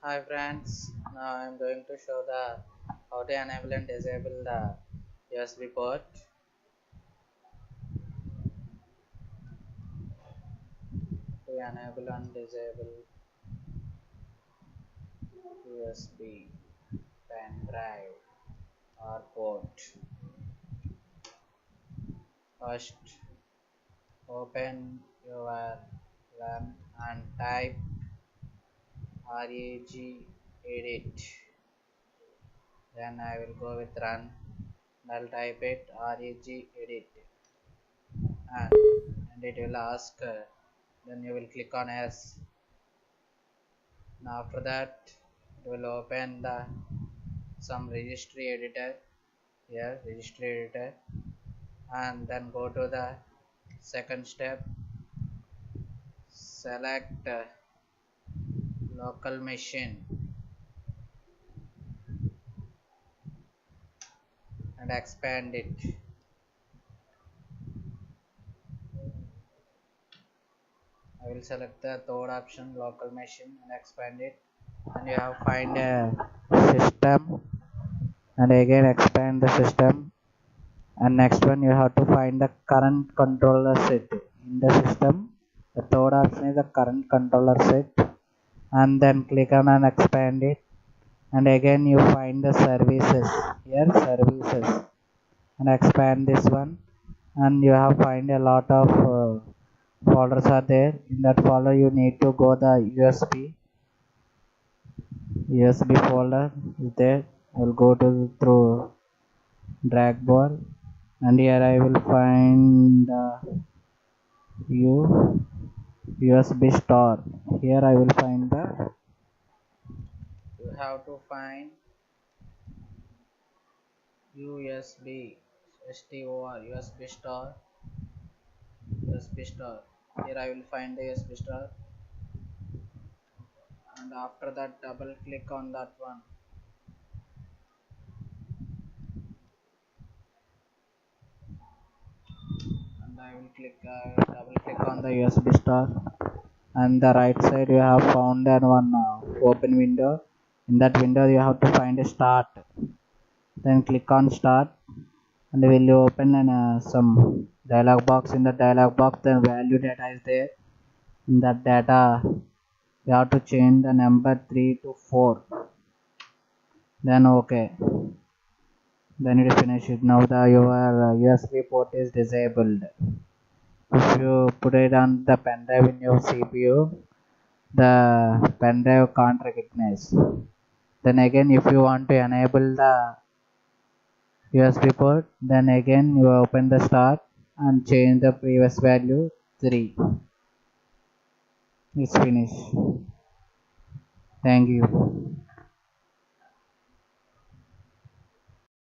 Hi friends, now I am going to show the how to enable and disable the USB port. To enable and disable USB pen drive or port. First open your LAN and type reg edit. Then I will go with run. I'll type it reg edit and it will ask then you will click on yes. Now after that it will open the some registry editor here, registry editor, and then go to the second step, select local machine and expand it. I will select the third option, local machine, and expand it, and you have find a system and again expand the system, and next one you have to find the current controller set in the system. The third option is the current controller set, and then click on and expand it, and again you find the services here, services, and expand this one, and you have find a lot of folders are there. In that folder you need to go the USB folder is there. I will go to through drag bar, and here I will find USB store. Here I will find the you have to find USB STOR USB store. Here I will find the USB store, and after that double click on that one, and I will double click on the USB store, and the right side you have found that one open window. In that window you have to find a start, then click on start, and will you open some dialog box. In the dialog box the value data is there. In that data you have to change the number 3 to 4, then okay, then it is finished. Now your USB port is disabled. If you put it on the pen drive in your CPU, the pen drive can't recognize. Then again if you want to enable the USB port, then again you open the start and change the previous value 3. It's finished. Thank you.